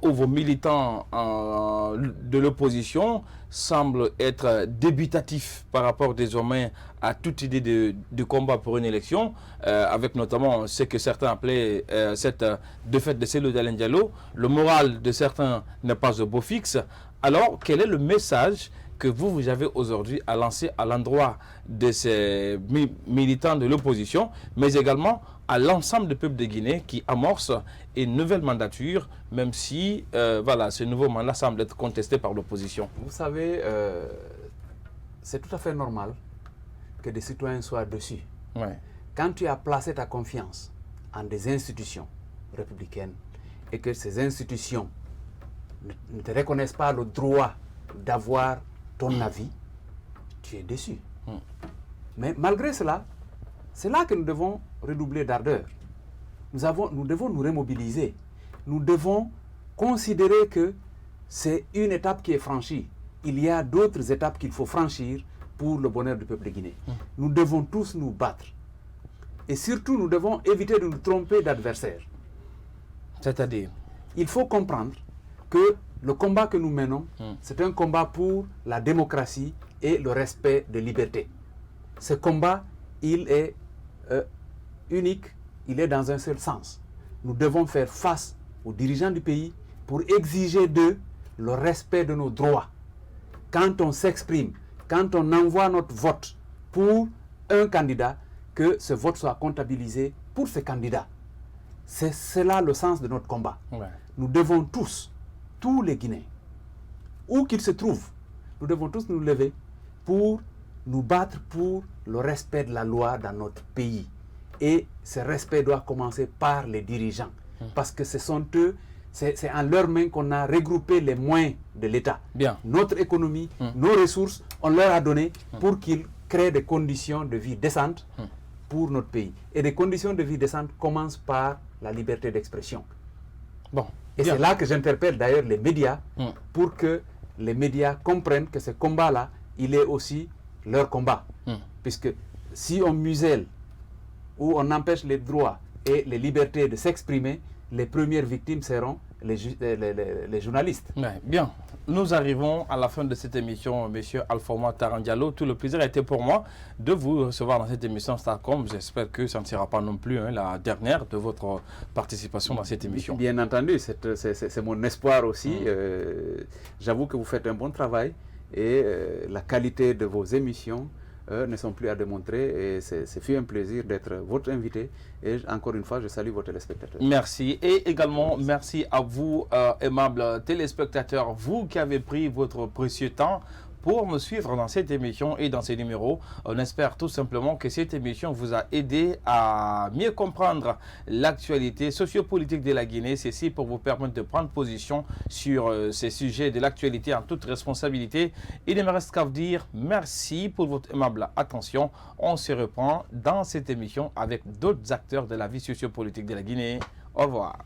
ou militants de l'opposition semblent être débutatifs par rapport désormais à toute idée de combat pour une élection, avec notamment ce que certains appelaient cette défaite de Cellou Dalein Diallo. Le moral de certains n'est pas au beau fixe. Alors, quel est le message que vous avez aujourd'hui à lancer à l'endroit de ces militants de l'opposition, mais également à l'ensemble du peuple de Guinée qui amorce une nouvelle mandature, même si voilà, ce nouveau mandat semble être contesté par l'opposition? Vous savez, c'est tout à fait normal que des citoyens soient dessus. Ouais. Quand tu as placé ta confiance en des institutions républicaines et que ces institutions ne te reconnaissent pas le droit d'avoir ton avis, tu es déçu. Mais malgré cela, c'est là que nous devons redoubler d'ardeur. Nous devons nous remobiliser. Nous devons considérer que c'est une étape qui est franchie. Il y a d'autres étapes qu'il faut franchir pour le bonheur du peuple de Guinée. Nous devons tous nous battre. Et surtout, nous devons éviter de nous tromper d'adversaires. C'est-à-dire? Il faut comprendre que le combat que nous menons, c'est un combat pour la démocratie et le respect des libertés. Ce combat, il est unique, il est dans un seul sens. Nous devons faire face aux dirigeants du pays pour exiger d'eux le respect de nos droits. Quand on s'exprime, quand on envoie notre vote pour un candidat, que ce vote soit comptabilisé pour ce candidat. C'est cela le sens de notre combat. Ouais. Nous devons tous les Guinéens, où qu'ils se trouvent, nous devons tous nous lever pour nous battre pour le respect de la loi dans notre pays. Et ce respect doit commencer par les dirigeants. Parce que ce sont eux, c'est en leurs mains qu'on a regroupé les moyens de l'État. Notre économie, nos ressources, on leur a donné pour qu'ils créent des conditions de vie décentes pour notre pays. Et des conditions de vie décentes commencent par la liberté d'expression. Et c'est là que j'interpelle d'ailleurs les médias pour que les médias comprennent que ce combat-là, il est aussi leur combat. Puisque si on muselle ou on empêche les droits et les libertés de s'exprimer, les premières victimes seront les journalistes. Ouais, bien, nous arrivons à la fin de cette émission, Monsieur Alpha Taran Diallo. Tout le plaisir a été pour moi de vous recevoir dans cette émission Starcom. J'espère que ça ne sera pas non plus la dernière de votre participation dans cette émission. Bien entendu, c'est mon espoir aussi. J'avoue que vous faites un bon travail et la qualité de vos émissions ne sont plus à démontrer, et c'est fait un plaisir d'être votre invité, et encore une fois je salue vos téléspectateurs. Merci, et également merci à vous aimables téléspectateurs, vous qui avez pris votre précieux temps pour me suivre dans cette émission et dans ces numéros. On espère tout simplement que cette émission vous a aidé à mieux comprendre l'actualité sociopolitique de la Guinée. Ceci pour vous permettre de prendre position sur ces sujets de l'actualité en toute responsabilité. Il ne me reste qu'à vous dire merci pour votre aimable attention. On se reprend dans cette émission avec d'autres acteurs de la vie sociopolitique de la Guinée. Au revoir.